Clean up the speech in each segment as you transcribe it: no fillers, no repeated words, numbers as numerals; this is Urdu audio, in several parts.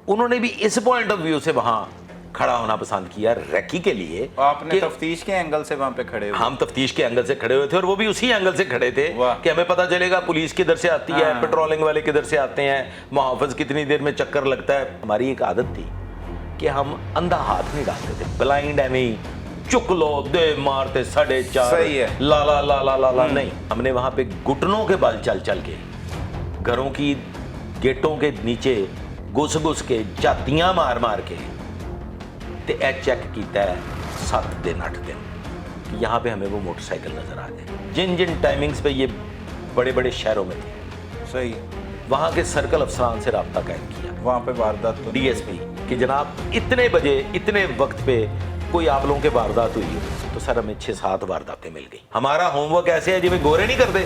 انہوں نے بھی اس پوائنٹ آف ویو سے وہاں کھڑا ہونا پسند کیا ریکی کے لیے. آپ نے تفتیش کے اینگل سے وہاں پہ کھڑے ہوئے؟ ہم تفتیش کے اینگل سے کھڑے ہوئے تھے اور وہ بھی اسی اینگل سے کھڑے تھے کہ ہمیں پتہ چلے گا پولیس کدھر سے آتی ہے, پیٹرولنگ والے کدھر سے آتے ہیں, محافظ کتنی دیر میں چکر لگتا ہے. ہماری ایک عادت تھی کہ ہم اندھا ہاتھ نہیں ڈالتے تھے, بلائنڈ ایویں چک لو دے مارتے 4:30 صحیح ہے لا لا لا لا لا لا نہیں. ہم نے وہاں پہ گھٹنوں کے بل چل چل کے گھروں کی گیٹوں کے نیچے گھس گھس کے جاتیاں مار مار کے تے اے چیک کیتا ہے 7 دن 8 دن کہ یہاں پہ ہمیں وہ موٹر سائیکل نظر آ جائے. جن جن ٹائمنگز پہ یہ بڑے بڑے شہروں میں تھے صحیح, وہاں کے سرکل افسران سے رابطہ قائم کیا, وہاں پہ واردات ڈی ایس پی کہ جناب اتنے بجے اتنے وقت پہ کوئی آپ لوگوں کے واردات ہوئی ہو تو سر ہمیں 6-7 وارداتیں مل گئی. ہمارا ہوم ورک ایسے ہے جی میں گورے نہیں کرتے,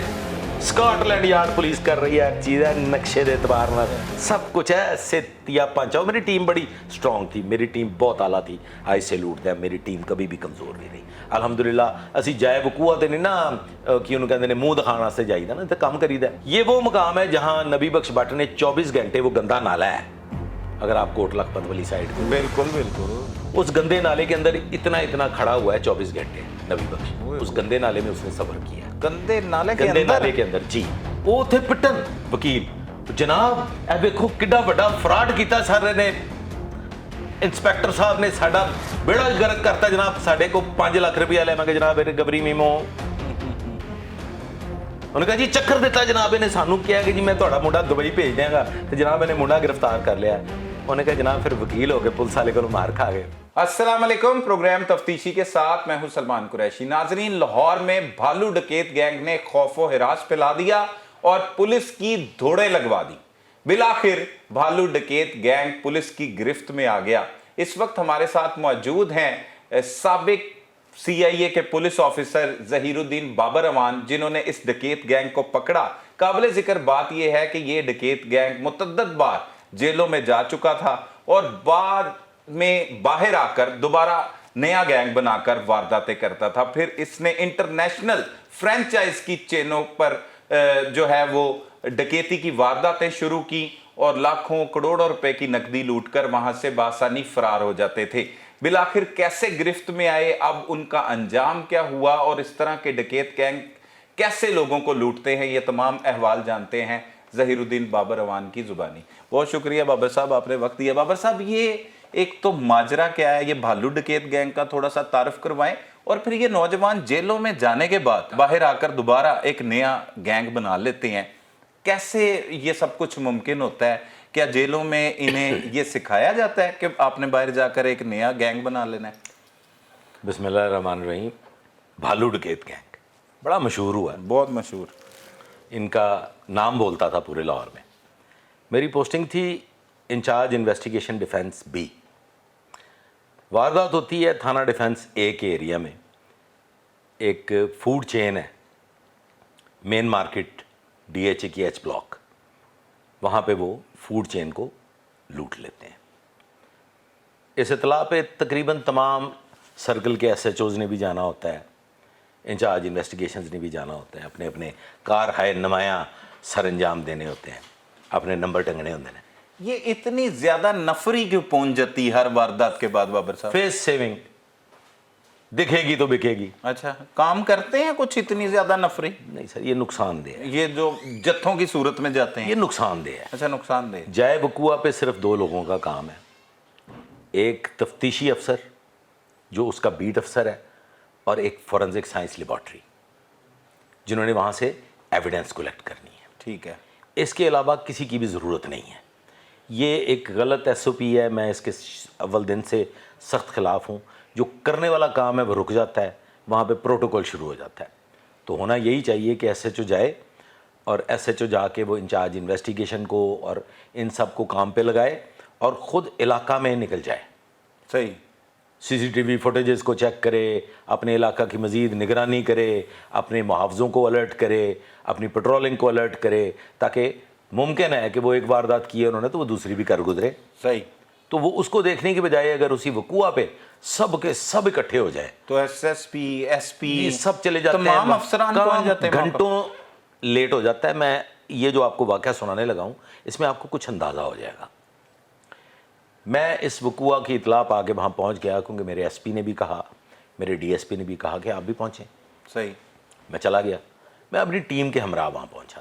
اسکاٹ لینڈ یارڈ پولیس کر رہی ہے, چیز ہے نقشے دے اعتبار میں سب کچھ ہے ایسے تیا پانچا. میری ٹیم بڑی اسٹرانگ تھی, میری ٹیم بہت اعلیٰ تھی, آئی سیلوٹ ہے, میری ٹیم کبھی بھی کمزور نہیں رہی الحمدللہ. اسی جائے وقوع تے نہیں نا کہ انہوں کہتے ہیں منہ دکھانے واسطے جائیدا نا, تو کام کریدا. یہ وہ مقام ہے جہاں نبی بخش بٹ نے 24 گھنٹے وہ گندا نالا ہے, اگر آپ کوٹ لکھپت والی سائڈ کو, بالکل بالکل اس گندے نالے کے اندر اتنا کھڑا ہوا ہے 24 گھنٹے نبی بخش. اس گندے نالے میں اس نے سفر کیا, گندے نالے کے اندر جی. وہ تھے پٹن وکیل جناب, اے دیکھو کڈا بڑا فراڈ کیتا سارے نے, انسپیکٹر صاحب نے ساڈا بیڑا گرک کرتا جناب, ساڈے کو 5 لاکھ روپیہ لے. میں کہ جناب میرے گبری میمو, انہوں نے کہا جی چکر دیتا جناب نے سانو کیا کہ جی میں تہاڈا منڈا دبئی بھیج دیاں گا, تو جناب میں نے منڈا گرفتار کر لیا. انہوں نے کہا جناب پھر وکیل ہو کے پولیس والے کو مار کھا گئے. السلام علیکم, پروگرام تفتیشی کے ساتھ میں ہوں سلمان قریشی. ناظرین, لاہور میں بھالو ڈکیت گینگ نے خوف و ہراس پھیلا دیا اور پولیس کی دھوڑے لگوا دی. بالآخر بھالو ڈکیت گینگ پولیس کی گرفت میں آ گیا. اس وقت ہمارے ساتھ موجود ہیں سابق CIA کے پولیس آفیسر ظہیر الدین بابر امان, جنہوں نے اس ڈکیت گینگ کو پکڑا. قابل ذکر بات یہ ہے کہ یہ ڈکیت گینگ متعدد بار جیلوں میں جا چکا تھا اور بعد میں باہر آ کر دوبارہ نیا گینگ بنا کر وارداتیں کرتا تھا. پھر اس نے انٹرنیشنل فرینچائز کی چینوں پر جو ہے وہ ڈکیتی کی وارداتیں شروع کی اور لاکھوں کروڑوں روپے کی نقدی لوٹ کر وہاں سے بآسانی فرار ہو جاتے تھے. بالآخر کیسے گرفت میں آئے, اب ان کا انجام کیا ہوا اور اس طرح کے ڈکیت گینگ کیسے لوگوں کو لوٹتے ہیں, یہ تمام احوال جانتے ہیں ظہیر الدین بابر امان کی زبانی. بہت شکریہ بابر صاحب, آپ نے وقت دیا. بابر صاحب, یہ ایک تو ماجرا کیا ہے یہ بھالو ڈکیت گینگ کا, تھوڑا سا تعارف کروائیں, اور پھر یہ نوجوان جیلوں میں جانے کے بعد باہر آ کر دوبارہ ایک نیا گینگ بنا لیتے ہیں, کیسے یہ سب کچھ ممکن ہوتا ہے؟ کیا جیلوں میں انہیں یہ سکھایا جاتا ہے کہ آپ نے باہر جا کر ایک نیا گینگ بنا لینا ہے؟ بسم اللہ الرحمن الرحیم. بھالو ڈکیت گینگ بڑا مشہور ہوا ہے, بہت مشہور, ان کا نام بولتا تھا پورے لاہور میں. میری پوسٹنگ تھی انچارج انویسٹیگیشن ڈیفینس بی. واردات ہوتی ہے تھانہ ڈیفینس اے کے ایریا میں, ایک فوڈ چین ہے, مین مارکیٹ DHA کی ایچ بلاک, وہاں پہ وہ فوڈ چین کو لوٹ لیتے ہیں. اس اطلاع پہ تقریباً تمام سرکل کے SHOs نے بھی جانا ہوتا ہے, انچارج انویسٹیگیشنز نے بھی جانا ہوتا ہے, اپنے اپنے کار ہائے نمایاں سر انجام دینے ہوتے ہیں, اپنے نمبر ٹنگنے ہوتے ہیں. یہ اتنی زیادہ نفری کیوں پہنچ جاتی ہر واردات کے بعد بابر صاحب؟ فیس سیونگ, دکھے گی تو بکے گی. اچھا, کام کرتے ہیں کچھ اتنی زیادہ نفری؟ نہیں سر, یہ نقصان دہ ہے. یہ جو جتھوں کی صورت میں جاتے ہیں یہ نقصان دہ ہے. اچھا, نقصان دہ. جائے وقوع پہ صرف 2 لوگوں کا کام ہے, ایک تفتیشی افسر جو اس کا بیٹ افسر ہے, اور ایک فورنزک سائنس لیبارٹری جنہوں نے وہاں سے ایویڈنس کلیکٹ کرنی ہے. ٹھیک ہے, اس کے علاوہ کسی کی بھی ضرورت نہیں ہے. یہ ایک غلط SOP ہے, میں اس کے اول دن سے سخت خلاف ہوں. جو کرنے والا کام ہے وہ رک جاتا ہے, وہاں پہ پروٹوکول شروع ہو جاتا ہے. تو ہونا یہی چاہیے کہ SHO جائے, اور SHO جا کے وہ انچارج انویسٹیگیشن کو اور ان سب کو کام پہ لگائے اور خود علاقہ میں نکل جائے. صحیح, CCTV فوٹیجز کو چیک کرے, اپنے علاقہ کی مزید نگرانی کرے, اپنے محافظوں کو الرٹ کرے, اپنی پیٹرولنگ کو الرٹ کرے, تاکہ ممکن ہے کہ وہ ایک واردات کی ہے انہوں نے تو وہ دوسری بھی کر گزرے. صحیح. تو وہ اس کو دیکھنے کی بجائے اگر اسی وقوع پہ سب کے سب اکٹھے ہو جائے تو SSP SP سب چلے جاتے ہیں, تمام افسران پہنچ جاتے ہیں, گھنٹوں لیٹ ہو جاتا ہے. میں یہ جو آپ کو واقعہ سنانے لگا ہوں اس میں آپ کو کچھ اندازہ ہو جائے گا. میں اس وقوع کی اطلاع پا کے وہاں پہنچ گیا کیونکہ میرے ایس پی نے بھی کہا, میرے ڈی ایس پی نے بھی کہا کہ آپ بھی پہنچیں. صحیح. میں چلا گیا, میں اپنی ٹیم کے ہمراہ وہاں پہنچا.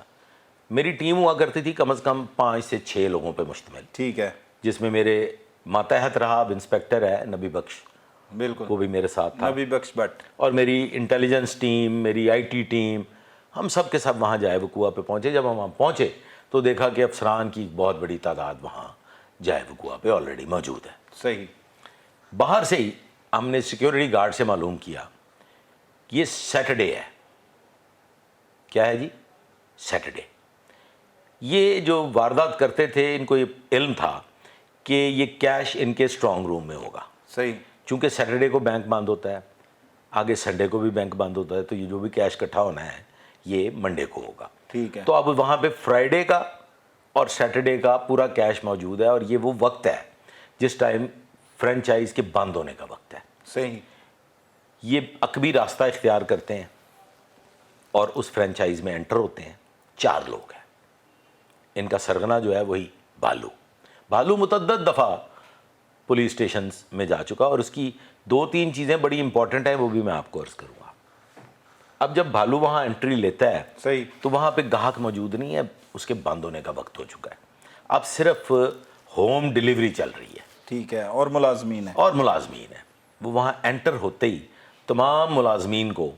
میری ٹیم ہوا کرتی تھی کم از کم 5 سے 6 لوگوں پہ مشتمل, ٹھیک ہے. جس میں میرے ماتحت رہا اب انسپیکٹر ہے نبی بخش, بالکل, وہ بھی میرے ساتھ تھا, نبی بخش بٹ, اور میری انٹیلیجنس ٹیم, میری آئی ٹی ٹیم, ہم سب کے سب وہاں جائے وقوع پہ پہنچے. جب ہم وہاں پہنچے تو دیکھا کہ افسران کی بہت بڑی تعداد وہاں جائے وقوع پہ آلریڈی موجود ہے. صحیح. باہر سے ہی ہم نے سیکیورٹی گارڈ سے معلوم کیا کہ یہ سیٹرڈے ہے. کیا ہے جی؟ سیٹرڈے. یہ جو واردات کرتے تھے ان کو یہ علم تھا کہ یہ کیش ان کے اسٹرانگ روم میں ہوگا. صحیح. چونکہ سیٹرڈے کو بینک بند ہوتا ہے, آگے سنڈے کو بھی بینک بند ہوتا ہے, تو یہ جو بھی کیش اکٹھا ہونا ہے یہ منڈے کو ہوگا. ٹھیک ہے. تو اب وہاں پہ فرائیڈے کا اور سیٹرڈے کا پورا کیش موجود ہے, اور یہ وہ وقت ہے جس ٹائم فرینچائز کے بند ہونے کا وقت ہے. صحیح. یہ عقبی راستہ اختیار کرتے ہیں اور اس فرینچائز میں انٹر ہوتے ہیں. 4 لوگ ہیں. ان کا سرغنہ جو ہے وہی بھالو. بھالو متعدد دفعہ پولیس اسٹیشنز میں جا چکا, اور اس کی 2-3 چیزیں بڑی امپورٹنٹ ہیں, وہ بھی میں آپ کو عرض کروں گا. اب جب بھالو وہاں انٹری لیتا ہے صحیح. تو وہاں پہ گاہک موجود نہیں ہے, اس کے بند ہونے کا وقت ہو چکا ہے. اب صرف ہوم ڈیلیوری چل رہی ہے. ٹھیک ہے. اور ملازمین ہیں. اور ملازمین ہیں. وہ وہاں انٹر ہوتے ہی تمام ملازمین کو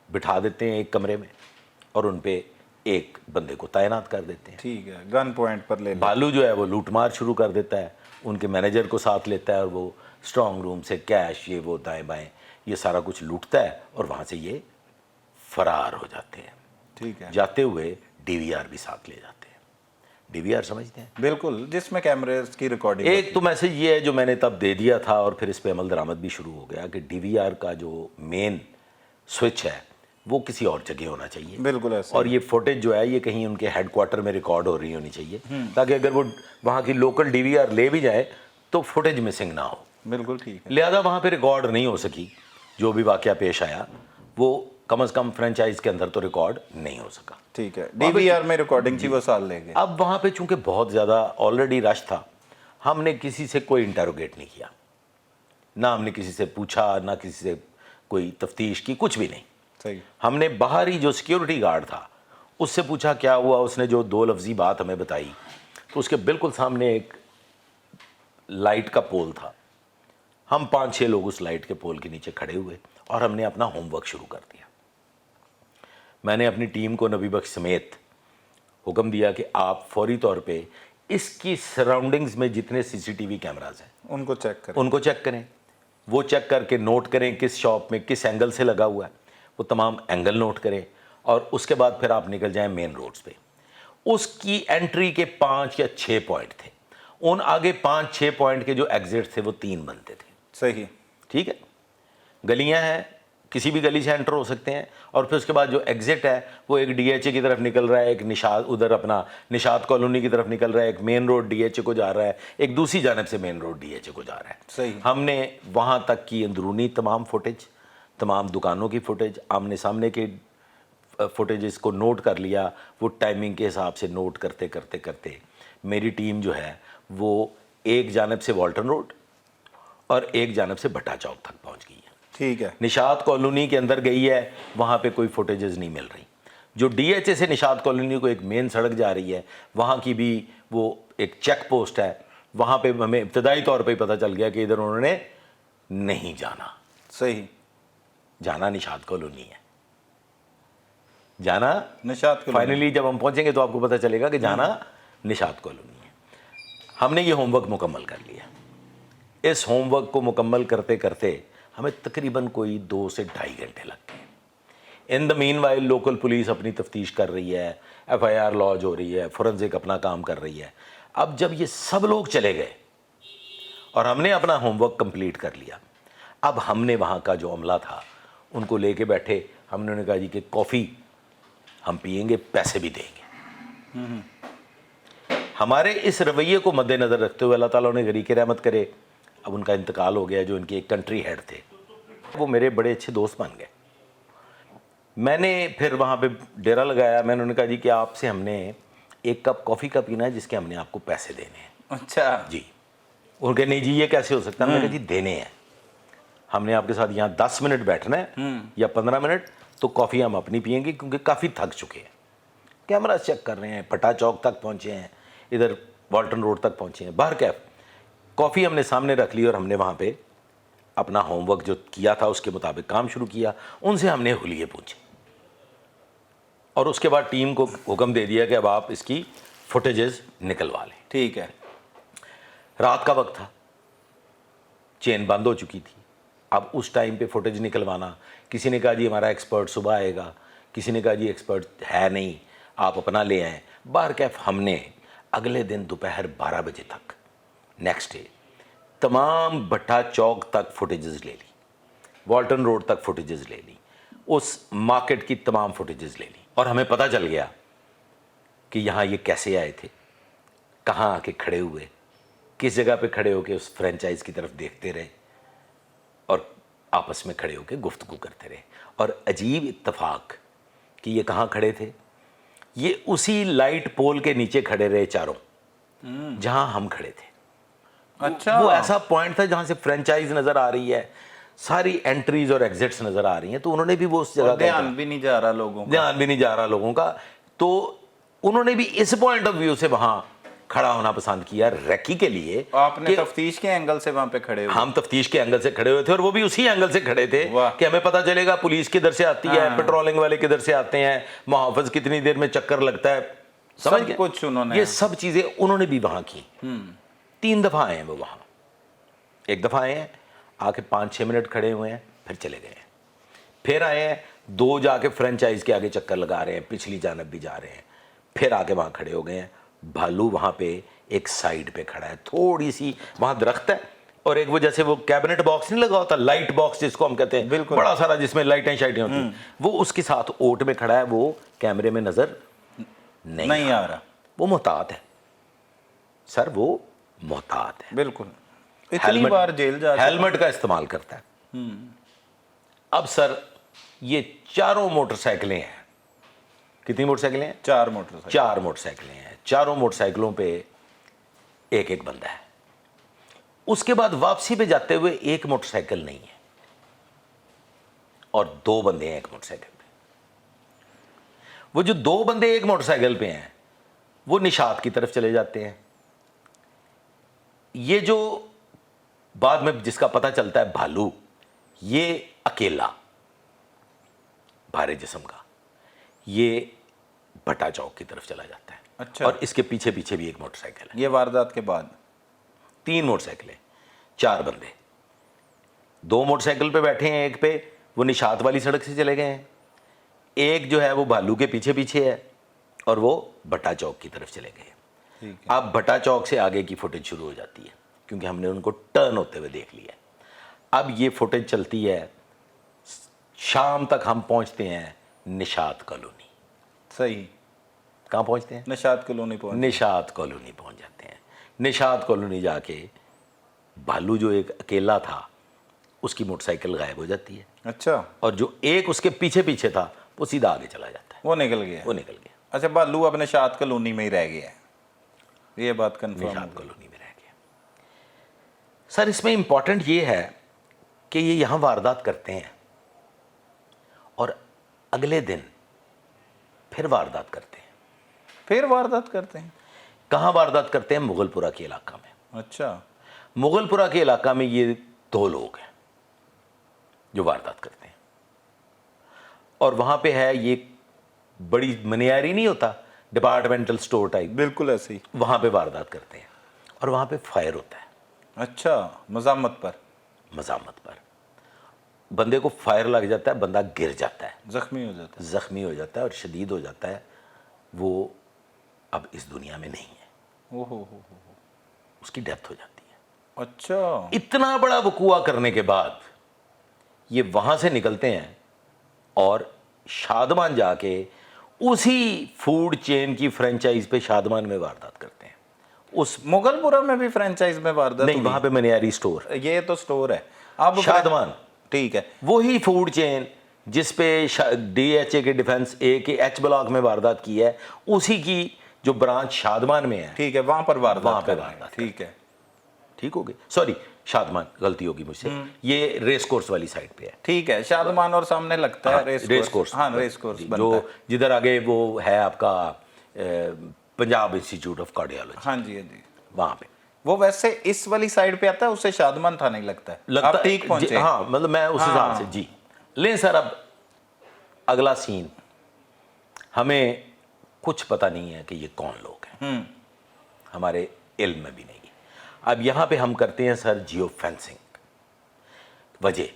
بٹھا دیتے ہیں ایک کمرے میں, اور ان پہ ایک بندے کو تعینات کر دیتے ہیں. ٹھیک ہے. گن پوائنٹ پر لے لیں. بھالو جو ہے وہ لوٹ مار شروع کر دیتا ہے, ان کے مینیجر کو ساتھ لیتا ہے, اور وہ اسٹرانگ روم سے کیش یہ وہ دائیں بائیں یہ سارا کچھ لوٹتا ہے, اور وہاں سے یہ فرار ہو جاتے ہیں. ٹھیک ہے. جاتے ہوئے ڈی وی آر بھی ساتھ لے جاتے ہیں. ڈی وی آر سمجھتے ہیں؟ بالکل, جس میں کیمریز کی ریکارڈنگ. ایک تو میسج یہ ہے جو میں نے تب دے دیا تھا, اور پھر اس پہ عمل درآمد بھی شروع ہو گیا کہ ڈی وی آر کا جو مین سوئچ ہے وہ کسی اور جگہ ہونا چاہیے. بالکل ایسا. اور یہ فوٹیج جو ہے یہ کہیں ان کے ہیڈ کوارٹر میں ریکارڈ ہو رہی ہونی چاہیے, تاکہ اگر وہ وہاں کی لوکل ڈی وی آر لے بھی جائے تو فوٹیج مسنگ نہ ہو. بالکل ٹھیک ہے. لہذا وہاں پہ ریکارڈ نہیں ہو سکی. جو بھی واقعہ پیش آیا وہ کم از کم فرینچائز کے اندر تو ریکارڈ نہیں ہو سکا. ٹھیک ہے. ڈی وی آر میں ریکارڈنگ تھی, وہ سال لے گئے. اب وہاں پہ چونکہ بہت زیادہ آلریڈی رش تھا, ہم نے کسی سے کوئی انٹروگیٹ نہیں کیا, نہ ہم نے کسی سے پوچھا, نہ کسی سے کوئی تفتیش کی, کچھ بھی نہیں. صحیح. ہم نے باہر ہی جو سیکیورٹی گارڈ تھا اس سے پوچھا کیا ہوا. اس نے جو 2 لفظی بات ہمیں بتائی, تو اس کے بالکل سامنے ایک لائٹ کا پول تھا. ہم 5-6 لوگ اس لائٹ کے پول کے نیچے کھڑے ہوئے, اور ہم نے اپنا ہوم ورک شروع کر دیا. میں نے اپنی ٹیم کو نبی بخش سمیت حکم دیا کہ آپ فوری طور پہ اس کی سراؤنڈنگز میں جتنے سی سی ٹی وی کیمراز ہیں ان کو چیک کریں. ان کو چیک کریں. وہ چیک کر کے نوٹ کریں کس شاپ میں کس اینگل سے لگا ہوا ہے, وہ تمام اینگل نوٹ کریں, اور اس کے بعد پھر آپ نکل جائیں مین روڈز پہ. اس کی انٹری کے 5 یا 6 پوائنٹ تھے. ان آگے 5-6 پوائنٹ کے جو ایگزٹ تھے وہ 3 بنتے تھے. صحیح. ٹھیک ہے. گلیاں ہیں, کسی بھی گلی سے انٹر ہو سکتے ہیں, اور پھر اس کے بعد جو ایگزٹ ہے وہ ایک ڈی ایچ اے کی طرف نکل رہا ہے, ایک نشاد ادھر اپنا نشاد کالونی کی طرف نکل رہا ہے, ایک main road D H A کو جا رہا ہے, ایک دوسری جانب سے main road D H A کو جا رہا ہے. صحیح. ہم نے وہاں تک کی اندرونی تمام فوٹیج, تمام دکانوں کی فوٹیج, آمنے سامنے کے فوٹیجز کو نوٹ کر لیا. وہ ٹائمنگ کے حساب سے نوٹ کرتے کرتے کرتے میری ٹیم جو ہے وہ ایک جانب سے والٹن روڈ اور ایک جانب سے بھٹا چوک تک پہنچ گئی ہے. ٹھیک ہے. نشاد کالونی کے اندر گئی ہے, وہاں پہ کوئی فوٹیجز نہیں مل رہی. جو ڈی ایچ اے سے نشاد کالونی کو ایک مین سڑک جا رہی ہے, وہاں کی بھی وہ ایک چیک پوسٹ ہے, وہاں پہ ہمیں ابتدائی طور پہ ہی پتہ چل گیا کہ ادھر انہوں نے نہیں جانا. صحیح. جانا نشاد کالونی ہے, جانا نشاط کو. فائنلی جب ہم پہنچیں گے تو آپ کو پتہ چلے گا کہ جانا نشاد کالونی ہے. ہم نے یہ ہوم ورک مکمل کر لیا. اس ہوم ورک کو مکمل کرتے کرتے ہمیں تقریباً کوئی 2 سے 2.5 گھنٹے لگ گئے. ان دا مین وائل لوکل پولیس اپنی تفتیش کر رہی ہے, ایف آئی آر لانچ ہو رہی ہے, فورنزک اپنا کام کر رہی ہے. اب جب یہ سب لوگ چلے گئے اور ہم نے اپنا ہوم ورک کمپلیٹ کر لیا, اب ہم نے وہاں کا جو عملہ تھا ان کو لے کے بیٹھے. ہم نے کہا جی کہ کافی ہم پئیں گے, پیسے بھی دیں گے. ہمارے اس رویے کو مد نظر رکھتے ہوئے اللہ تعالیٰ نے غریق رحمت کرے, اب ان کا انتقال ہو گیا, جو ان کے ایک کنٹری ہیڈ تھے, وہ میرے بڑے اچھے دوست بن گئے. میں نے پھر وہاں پہ ڈیرا لگایا. میں نے کہا جی کہ آپ سے ہم نے 1 کپ کافی کا پینا ہے جس کے ہم نے آپ کو پیسے دینے ہیں. اچھا جی ان کے نہیں جی یہ کیسے ہو سکتا ہے، میں نے کہا جی دینے ہیں، ہم نے آپ کے ساتھ یہاں 10 منٹ بیٹھنا ہے یا 15 منٹ، تو کافی ہم اپنی پئیں گے کیونکہ کافی تھک چکے ہیں، کیمرہ چیک کر رہے ہیں، پٹا چوک تک پہنچے ہیں، ادھر والٹن روڈ تک پہنچے ہیں، باہر کیف کافی ہم نے سامنے رکھ لی اور ہم نے وہاں پہ اپنا ہوم ورک جو کیا تھا اس کے مطابق کام شروع کیا، ان سے ہم نے حلیے پوچھے اور اس کے بعد ٹیم کو حکم دے دیا کہ اب آپ اس کی فوٹیجز نکلوا لیں۔ ٹھیک ہے، رات کا وقت تھا، چین بند ہو چکی تھی، اب اس ٹائم پہ فوٹیج نکلوانا، کسی نے کہا جی ہمارا ایکسپرٹ صبح آئے گا، کسی نے کہا جی ایکسپرٹ ہے نہیں آپ اپنا لے آئیں، باہر کیف ہم نے اگلے دن دوپہر 12 بجے تک نیکسٹ ڈے تمام بٹھا چوک تک فوٹیجز لے لی، والٹن روڈ تک فوٹیجز لے لی، اس مارکیٹ کی تمام فوٹیجز لے لی، اور ہمیں پتہ چل گیا کہ یہاں یہ کیسے آئے تھے، کہاں آ کے کھڑے ہوئے، کس جگہ پہ کھڑے ہو کے اس فرینچائز کی طرف دیکھتے رہے اور آپس میں کھڑے ہو کے گفتگو کرتے رہے۔ اور عجیب اتفاق کہ یہ کہاں کھڑے تھے، یہ اسی لائٹ پول کے نیچے کھڑے رہے چاروں جہاں ہم کھڑے تھے۔ اچھا وہ ایسا پوائنٹ تھا جہاں سے فرینچائز نظر آ رہی ہے، ساری انٹریز اور ایگزٹس نظر آ رہی ہیں، تو انہوں نے بھی وہ اس جگہ کا دھیان بھی نہیں جا رہا لوگوں کا، دھیان بھی نہیں جا رہا لوگوں کا، تو انہوں نے بھی اس پوائنٹ آف ویو سے وہاں کھڑا ہونا پسند کیا ریکی کے لیے۔ آپ نے تفتیش کے اینگل سے وہاں پہ کھڑے ہوئے؟ ہم تفتیش کے اینگل سے کھڑے ہوئے تھے اور وہ بھی اسی اینگل سے کھڑے تھے کہ ہمیں پتہ چلے گا پولیس کدھر سے آتی ہے، پیٹرولنگ والے کدھر سے آتے ہیں، محافظ کتنی دیر میں چکر لگتا ہے، سمجھ گئے؟ کچھ انہوں نے یہ سب چیزیں انہوں نے بھی وہاں کی۔ 3 دفعہ آئے ہیں وہ وہاں، ایک دفعہ آئے ہیں آ کے 5-6 منٹ کھڑے ہوئے ہیں پھر چلے گئے ہیں، پھر آئے ہیں 2 جا کے فرینچائز کے آگے چکر لگا رہے ہیں، پچھلی جانب بھی جا رہے ہیں، پھر آ کے وہاں کھڑے ہو گئے ہیں۔ بھالو وہاں پہ ایک سائڈ پہ کھڑا ہے، تھوڑی سی وہاں درخت ہے اور ایک وہ جیسے وہ کیبنٹ باکس نہیں لگا ہوتا، لائٹ باکس جس کو ہم کہتے ہیں، بڑا سارا جس میں لائٹیں شائٹیں ہوتی ہیں، وہ اس کے ساتھ اوٹ میں کھڑا ہے، وہ کیمرے میں نظر نہیں آ رہا، وہ محتاط ہے سر، وہ محتاط ہے، بالکل اتنی بار جیل جا ہیلمٹ کا استعمال کرتا ہے۔ اب سر یہ چاروں موٹر سائیکلیں ہیں، کتنی موٹر سائیکلیں ہیں؟ 4 موٹر سائیکل، 4 موٹر سائیکلیں ہیں، چاروں موٹر سائیکلوں پہ ایک ایک بندہ ہے۔ اس کے بعد واپسی پہ جاتے ہوئے ایک موٹر سائیکل نہیں ہے اور 2 بندے ہیں ایک موٹر سائیکل پہ۔ وہ جو 2 بندے ایک موٹر سائیکل پہ ہیں وہ نشاط کی طرف چلے جاتے ہیں۔ یہ جو بعد میں جس کا پتہ چلتا ہے بھالو، یہ اکیلا بھارے جسم کا، یہ بٹا چوک کی طرف چلا جاتا ہے۔ اچھا، اور اس کے پیچھے پیچھے بھی ایک موٹر سائیکل ہے، یہ واردات کے بعد 3 موٹر سائیکلیں، 4 بندے، 2 موٹر سائیکل پہ بیٹھے ہیں، ایک پہ وہ نشاط والی سڑک سے چلے گئے ہیں، ایک جو ہے وہ بھالو کے پیچھے پیچھے ہے اور وہ بٹا چوک کی طرف چلے گئے ہیں۔ اب بٹا چوک سے آگے کی فوٹیج شروع ہو جاتی ہے کیونکہ ہم نے ان کو ٹرن ہوتے ہوئے دیکھ لیا ہے۔ اب یہ فوٹیج چلتی ہے، شام تک ہم پہنچتے ہیں نشاط کالونی۔ صحیح، کہاں پہنچتے ہیں؟ نشاط کالونی پہنچ، نشاط کالونی پہنچ جاتے ہیں۔ نشاط کالونی جا کے بھالو جو ایک اکیلا تھا اس کی موٹر سائیکل غائب ہو جاتی ہے، اچھا اور جو ایک اس کے پیچھے پیچھے تھا وہ سیدھا آگے چلا جاتا ہے، وہ نکل گیا، وہ نکل گیا، اچھا بھالو اب نشاط کالونی میں ہی رہ گیا ہے، یہ بات کنفرم نشاط کالونی میں رہ گیا۔ سر اس میں امپورٹنٹ یہ ہے کہ یہ یہاں واردات کرتے ہیں اور اگلے دن پھر واردات کرتے ہیں۔ پھر واردات کرتے ہیں؟ کہاں واردات کرتے ہیں؟ مغل پورہ کے علاقہ میں۔ اچھا، مغل پورہ کے علاقہ میں یہ 2 لوگ ہیں جو واردات کرتے ہیں، اور وہاں پہ ہے یہ بڑی منیاری نہیں ہوتا ڈپارٹمنٹل سٹور ٹائپ، بالکل ایسے ہی، وہاں پہ واردات کرتے ہیں اور وہاں پہ فائر ہوتا ہے، اچھا مزاحمت پر، مزاحمت پر بندے کو فائر لگ جاتا ہے، بندہ گر جاتا ہے، زخمی ہو جاتا زخمی ہو جاتا ہے اور شدید ہو جاتا ہے، وہ اب اس دنیا میں نہیں ہے، ہے، اوہ، اس کی ڈیتھ ہو جاتی ہے۔ اچھا، اتنا بڑا وقوع کرنے کے بعد یہ وہاں سے نکلتے ہیں اور شادمان جا کے اسی فوڈ چین کی فرینچائز پہ شادمان میں واردات کرتے ہیں۔ اس مغل پورہ میں بھی فرینچائز میں واردات نہیں، وہاں پہ منیاری سٹور، یہ تو سٹور ہے، اب شادمان ٹھیک ہے، وہی فوڈ چین جس پہ ڈی ایچ اے کے ڈیفنس اے کے ایچ بلاک میں واردات کی ہے، اسی کی جو برانچ شادمان میں ہے ٹھیک ہے، وہاں پر واردات وہاں پہ کر رہے ہیں۔ واردات ٹھیک ہے، ٹھیک ہو گئی، سوری شادمان، غلطی ہوگی مجھ سے، یہ ریس کورس والی سائڈ پہ ہے، ٹھیک ہے، شادمان اور سامنے لگتا ہے ریس کورس، ہاں ریس کورس جو بنتا ہے، جدھر آگے وہ ہے آپ کا پنجاب انسٹیٹیوٹ آف کارڈیالوجی، ہاں جی ہاں جی، وہاں پہ وہ ویسے اس والی سائڈ پہ آتا ہے، اس سے شادمان تھا نہیں لگتا ہے، آپ ٹھیک پہنچے، ہاں مطلب میں اس حساب سے جی لیں سر۔ اب اگلا سین، ہمیں کچھ پتہ نہیں ہے کہ یہ کون لوگ ہیں، ہمارے علم میں بھی نہیں ہے۔ اب یہاں پہ ہم کرتے ہیں سر جیو فینسنگ، وجہ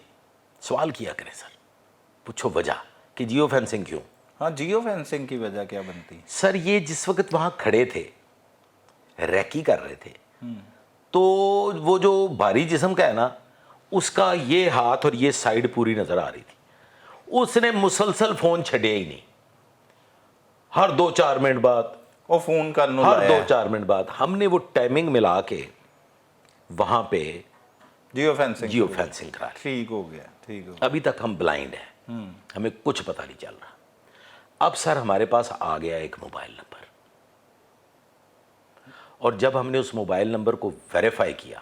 سوال کیا کریں سر، پوچھو وجہ کہ جیو فینسنگ کیوں؟ ہاں جیو فینسنگ کی وجہ کیا بنتی ہے؟ سر یہ جس وقت وہاں کھڑے تھے ریکی کر رہے تھے تو وہ جو بھاری جسم کا ہے نا، اس کا یہ ہاتھ اور یہ سائیڈ پوری نظر آ رہی تھی، اس نے مسلسل فون چھڑیا ہی نہیں، ہر 2-4 منٹ بعد، وہ فون کا نو ہر لایا 2-4 منٹ بعد ہم نے وہ ٹائمنگ ملا کے وہاں پہ جیو فینسنگ جیو فینسنگ کرا لی۔ ٹھیک ہو گیا، ٹھیک ہو گیا، ابھی تک ہم بلائنڈ ہیں، ہمیں کچھ پتہ نہیں چل رہا۔ اب سر ہمارے پاس آ گیا ایک موبائل نمبر، اور جب ہم نے اس موبائل نمبر کو ویریفائی کیا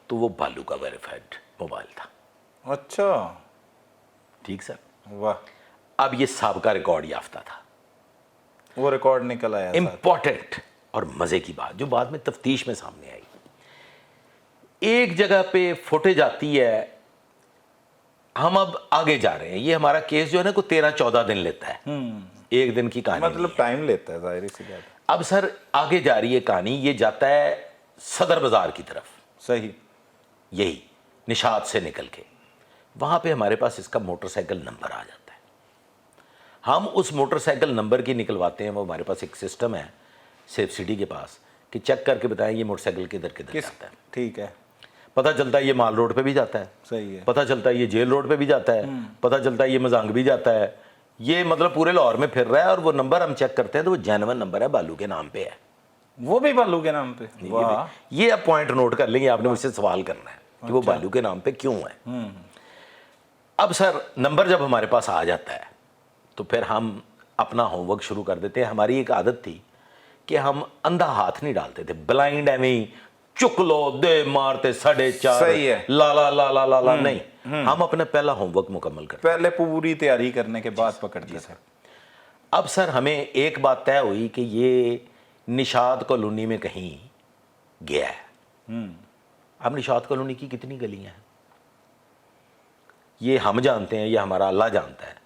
تو وہ بھالو کا ویریفائڈ موبائل تھا۔ اچھا، ٹھیک سر، واہ، اب یہ سابقہ ریکارڈ یافتہ تھا۔ وہ ریکارڈ نکل آیا ساتھ، امپورٹنٹ اور مزے کی بات جو بعد میں تفتیش میں سامنے آئی، ایک جگہ پہ فوٹیج آتی ہے، ہم اب آگے جا رہے ہیں، یہ ہمارا کیس جو ہے نا کوئی 13-14 دن لیتا ہے، ایک دن کی کہانی نہیں مطلب ہے۔ ٹائم لیتا ہے ظاہر سی بات ہے، اب سر آگے جا رہی ہے کہانی، یہ جاتا ہے صدر بازار کی طرف، صحیح، یہی نشاط سے نکل کے، وہاں پہ ہمارے پاس اس کا موٹر سائیکل نمبر آ جاتا ہے، ہم اس موٹر سائیکل نمبر کی نکلواتے ہیں، وہ ہمارے پاس ایک سسٹم ہے سیف سٹی کے پاس کہ چیک کر کے بتائیں یہ موٹر سائیکل کدھر کدھر جاتا ہے، ٹھیک ہے، پتہ چلتا ہے یہ مال روڈ پہ بھی جاتا ہے، صحیح ہے، پتہ چلتا ہے یہ جیل روڈ پہ بھی جاتا ہے، پتہ چلتا ہے یہ مزانگ بھی جاتا ہے، یہ مطلب پورے لاہور میں پھر رہا ہے، اور وہ نمبر ہم چیک کرتے ہیں تو وہ جینون نمبر ہے، بالو کے نام پہ ہے۔ وہ بھی بالو کے نام پہ، واہ، یہ اب پوائنٹ نوٹ کر لیں گے، آپ نے مجھ سے سوال کرنا ہے کہ وہ بالو کے نام پہ کیوں ہے۔ اب سر نمبر جب ہمارے پاس آ جاتا ہے تو پھر ہم اپنا ہوم ورک شروع کر دیتے ہیں۔ ہماری ایک عادت تھی کہ ہم اندھا ہاتھ نہیں ڈالتے تھے، بلائنڈ ایویں ہی چک لو دے مارتے 4:30 صحیح ہے، لا لا لا لا لا لا نہیں، ہم اپنا پہلا ہوم ورک مکمل کرتے پہلے پوری تیاری کرنے کے بعد پکڑتے تھے، اب سر ہمیں ایک بات طے ہوئی کہ یہ نشاط کالونی میں کہیں گیا ہے۔ اب نشاط کالونی کی کتنی گلیاں ہیں یہ ہم جانتے ہیں، یہ ہمارا اللہ جانتا ہے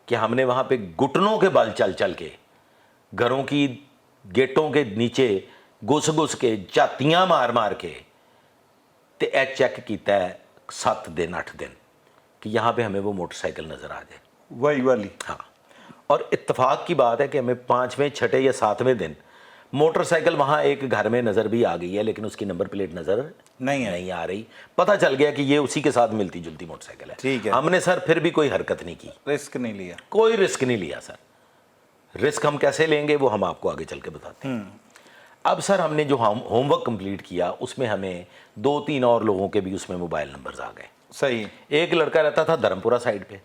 کہ ہم نے وہاں پہ گھٹنوں کے بل چل چل کے گھروں کی گیٹوں کے نیچے گھس گھس کے جاتیاں مار مار کے تے اے چیک کیتا ہے 7 دن 8 دن کہ یہاں پہ ہمیں وہ موٹر سائیکل نظر آ جائے۔ وہی والی، ہاں، اور اتفاق کی بات ہے کہ ہمیں 5ویں 6 یا 7ویں دن موٹر سائیکل وہاں ایک گھر میں نظر بھی آ گئی ہے، لیکن اس کی نمبر پلیٹ نظر نہیں آ رہی، پتہ چل گیا کہ یہ اسی کے ساتھ ملتی جلتی موٹر سائیکل ہے۔ ٹھیک ہے، ہم نے سر پھر بھی کوئی حرکت نہیں کی، رسک نہیں لیا، کوئی رسک نہیں لیا سر۔ رسک ہم کیسے لیں گے وہ ہم آپ کو آگے چل کے بتاتے ہیں۔ اب سر ہم نے جو ہوم ورک کمپلیٹ کیا اس میں ہمیں 2-3 اور لوگوں کے بھی اس میں موبائل نمبرز آ گئے۔ صحیح، ایک لڑکا رہتا تھا دھرمپورہ سائڈ پہ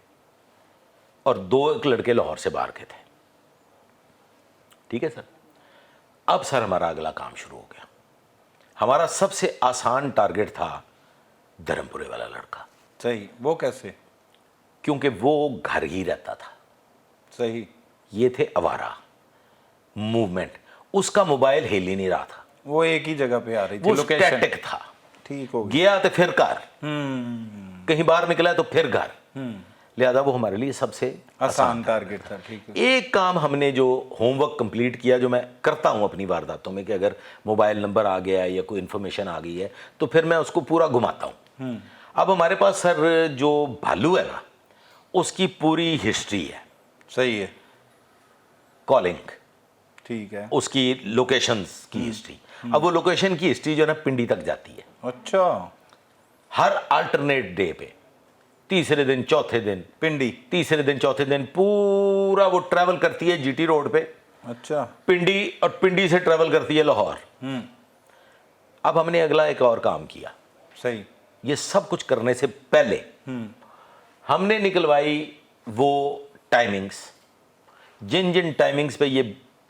اور 2 لڑکے لاہور سے باہر کے تھے، ٹھیک ہے سر۔ اب سر ہمارا اگلا کام شروع ہو گیا۔ ہمارا سب سے آسان ٹارگٹ تھا دھرمپورے والا لڑکا، صحیح، وہ کیسے؟ کیونکہ وہ گھر ہی رہتا تھا، صحیح، یہ تھے آوارہ، موومنٹ، اس کا موبائل ہل ہی نہیں رہا تھا، وہ ایک ہی جگہ پہ آ رہی تھی وہ لوکیشن، اسٹیٹک تھا، ٹھیک ہو گیا، گیا تو پھر گھر، کہیں باہر نکلا تو پھر گھر، لہذا وہ ہمارے لیے سب سے آسان ٹارگٹ تھا، ٹھیک ہے، ایک کام ہم نے جو ہوم ورک کمپلیٹ کیا، جو میں کرتا ہوں اپنی وارداتوں میں، کہ اگر موبائل نمبر آ گیا ہے یا کوئی انفارمیشن آ گئی ہے تو پھر میں اس کو پورا گھماتا ہوں۔ اب ہمارے پاس سر جو بھالو ہے نا اس کی پوری ہسٹری ہے، صحیح ہے، کالنگ، ٹھیک ہے، اس کی لوکیشنز کی ہسٹری۔ اب وہ لوکیشن کی ہسٹری جو ہے نا پنڈی تک جاتی ہے، اچھا، ہر آلٹرنیٹ ڈے پہ، تیسرے دن چوتھے دن، پنڈی، تیسرے دن چوتھے دن پورا وہ ٹریول کرتی ہے جی ٹی روڈ پہ اچھا، پنڈی، اور پنڈی سے ٹریول کرتی ہے لاہور۔ اب ہم نے اگلا ایک اور کام کیا، صحیح، یہ سب کچھ کرنے سے پہلے ہم نے نکلوائی وہ ٹائمنگز، جن جن ٹائمنگز پہ یہ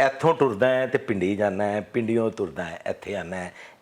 ਇੱਥੋਂ ਟੁਰਦਾ ਹੈ ਤੇ ਪਿੰਡੀ ਜਾਣਾ ਹੈ, ਪਿੰਡੀੋਂ ਤੁਰਦਾ ਹੈ ਇੱਥੇ ਆਣਾ ਹੈ,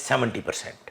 70%,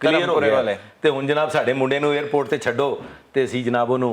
ਕਲੀਅਰ ਹੋ ਧਰਮਪੁਰੇ ਗਿਆ ਵਾਲੇ। ਤੇ ਹੁਣ ਜਨਾਬ ਸਾਡੇ ਮੁੰਡੇ ਨੂੰ 에ਅਰਪੋਰਟ ਤੇ ਛੱਡੋ ਤੇ ਅਸੀਂ ਜਨਾਬ ਉਹਨੂੰ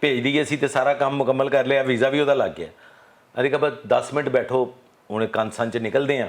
ਭੇਜ ਦਈਏ। ਅਸੀਂ ਤੇ ਸਾਰਾ ਕੰਮ ਮੁਕੰਮਲ ਕਰ ਲਿਆ, ਵੀਜ਼ਾ ਵੀ ਉਹਦਾ ਲੱਗ ਗਿਆ। ਅਸੀਂ ਕਿਹਾ ਬਸ 10 ਮਿੰਟ ਬੈਠੋ, ਹੁਣ ਕਾਂਸਾਂ 'ਚ ਨਿਕਲਦੇ ਆ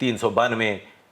392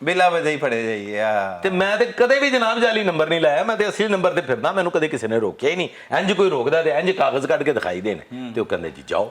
ਬਿਲਾ ਵਜ੍ਹਾ ਹੀ ਫੜੇ ਜਾਈਏ ਆ। ਤੇ ਮੈਂ ਤੇ ਕਦੇ ਵੀ ਜਨਾਬ ਜਾਲੀ ਨੰਬਰ ਨਹੀਂ ਲਾਇਆ, ਮੈਂ ਤੇ ਅਸਲੀ ਨੰਬਰ ਤੇ ਫਿਰਦਾ, ਮੈਨੂੰ ਕਦੇ ਕਿਸੇ ਨੇ ਰੋਕਿਆ ਹੀ ਨਹੀਂ। ਇੰਜ ਕੋਈ ਰੋਕਦਾ ਤੇ ਇੰਜ ਕਾਗਜ਼ ਕੱਢ ਕੇ ਦਿਖਾਈ ਦੇਣ ਤੇ ਉਹ ਕਹਿੰਦੇ ਜੀ ਜਾਓ।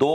2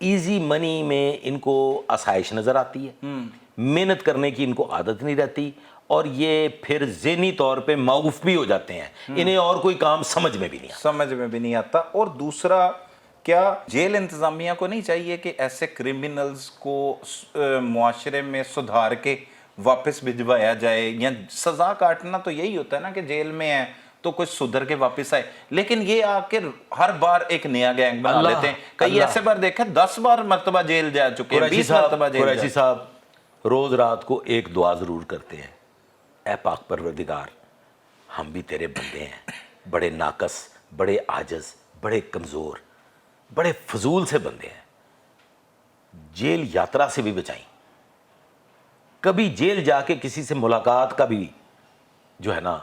ایزی منی میں ان کو آسائش نظر آتی ہے، محنت کرنے کی ان کو عادت نہیں رہتی، اور یہ پھر ذہنی طور پہ معوف بھی ہو جاتے ہیں، انہیں اور کوئی کام سمجھ میں بھی نہیں آتا۔ سمجھ میں بھی نہیں آتا۔ اور دوسرا، کیا جیل انتظامیہ کو نہیں چاہیے کہ ایسے کرمنلز کو معاشرے میں سدھار کے واپس بھجوایا جائے؟ یا سزا کاٹنا تو یہی ہوتا ہے نا کہ جیل میں ہے تو کچھ سدھر کے واپس آئے، لیکن یہ آ کے ہر بار ایک نیا گینگ بنا لیتے ہیں۔ کئی ایسے بار دیکھیں 10 بار مرتبہ جیل جا چکے ہیں، 20 مرتبہ جیل جا چکے ہیں۔ قریشی صاحب روز رات کو ایک دعا ضرور کرتے ہیں، اے پاک پروردگار، ہم بھی تیرے بندے ہیں، بڑے ناقص، بڑے عاجز، بڑے کمزور، بڑے فضول سے بندے ہیں، جیل یاترا سے بھی بچائیں، کبھی جیل جا کے کسی سے ملاقات کا بھی جو ہے نا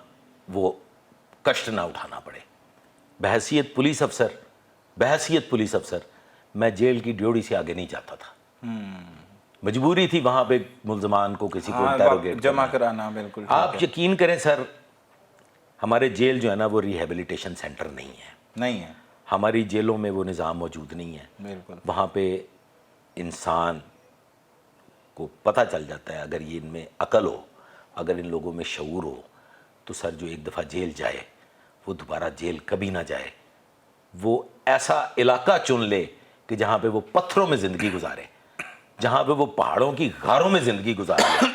وہ کشٹ نہ اٹھانا پڑے۔ بحیثیت پولیس افسر میں جیل کی ڈیوڑی سے آگے نہیں جاتا تھا، مجبوری تھی وہاں پہ ملزمان کو کسی کو انٹیروگیٹ جمع کرانا۔ بالکل آپ یقین کریں سر، ہمارے جیل جو ہے نا وہ ریہیبلیٹیشن سینٹر نہیں ہے، نہیں ہے، ہماری جیلوں میں وہ نظام موجود نہیں ہے۔ بالکل وہاں پہ انسان کو پتہ چل جاتا ہے، اگر یہ ان میں عقل ہو، اگر ان لوگوں میں شعور ہو، تو سر جو ایک دفعہ جیل جائے وہ دوبارہ جیل کبھی نہ جائے، وہ ایسا علاقہ چن لے کہ جہاں پہ وہ پتھروں میں زندگی گزارے، جہاں پہ وہ پہاڑوں کی غاروں میں زندگی گزارے،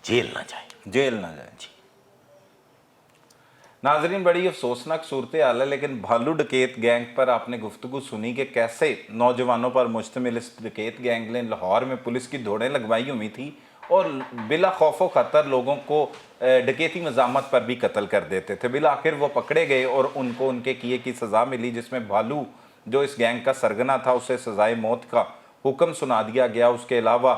جیل نہ جائے، جیل نہ جائے۔ ناظرین، بڑی افسوسناک صورتحال ہے، لیکن بھالو ڈکیت گینگ پر آپ نے گفتگو سنی کہ کیسے نوجوانوں پر مشتمل اس ڈکیت گینگ نے لاہور میں پولیس کی دوڑیں لگوائی ہوئی تھی اور بلا خوف و خطر لوگوں کو ڈکیتی مزاحمت پر بھی قتل کر دیتے تھے۔ بالآخر وہ پکڑے گئے اور ان کو ان کے کیے کی سزا ملی، جس میں بھالو جو اس گینگ کا سرگنا تھا اسے سزائے موت کا حکم سنا دیا گیا۔ اس کے علاوہ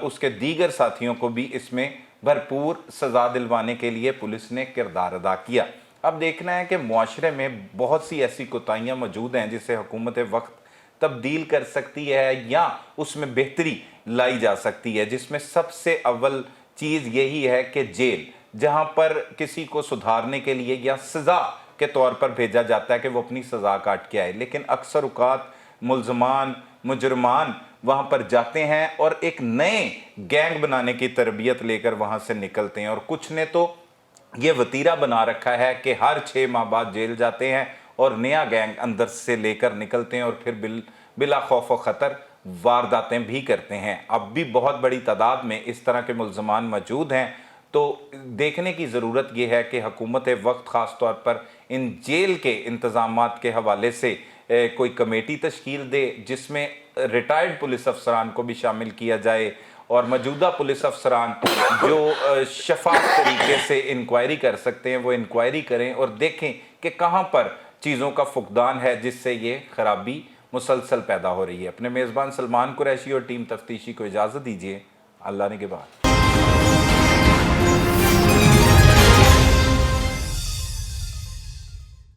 اس کے دیگر ساتھیوں کو بھی اس میں بھرپور سزا دلوانے کے لیے پولیس نے کردار ادا کیا۔ اب دیکھنا ہے کہ معاشرے میں بہت سی ایسی کوتاہیاں موجود ہیں جسے حکومت وقت تبدیل کر سکتی ہے یا اس میں بہتری لائی جا سکتی ہے، جس میں سب سے اول چیز یہی ہے کہ جیل، جہاں پر کسی کو سدھارنے کے لیے یا سزا کے طور پر بھیجا جاتا ہے کہ وہ اپنی سزا کاٹ کے آئے، لیکن اکثر اوقات ملزمان، مجرمان وہاں پر جاتے ہیں اور ایک نئے گینگ بنانے کی تربیت لے کر وہاں سے نکلتے ہیں، اور کچھ نے تو یہ وتیرہ بنا رکھا ہے کہ ہر 6 ماہ بعد جیل جاتے ہیں اور نیا گینگ اندر سے لے کر نکلتے ہیں اور پھر بلا خوف و خطر وارداتیں بھی کرتے ہیں۔ اب بھی بہت بڑی تعداد میں اس طرح کے ملزمان موجود ہیں، تو دیکھنے کی ضرورت یہ ہے کہ حکومت وقت خاص طور پر ان جیل کے انتظامات کے حوالے سے کوئی کمیٹی تشکیل دے، جس میں ریٹائرڈ پولیس افسران کو بھی شامل کیا جائے، اور موجودہ پولیس افسران جو شفاف طریقے سے انکوائری کر سکتے ہیں وہ انکوائری کریں اور دیکھیں کہ کہاں پر چیزوں کا فقدان ہے جس سے یہ خرابی مسلسل پیدا ہو رہی ہے۔ اپنے میزبان سلمان قریشی اور ٹیم تفتیشی کو اجازت دیجیے۔ اللہ نگہبان۔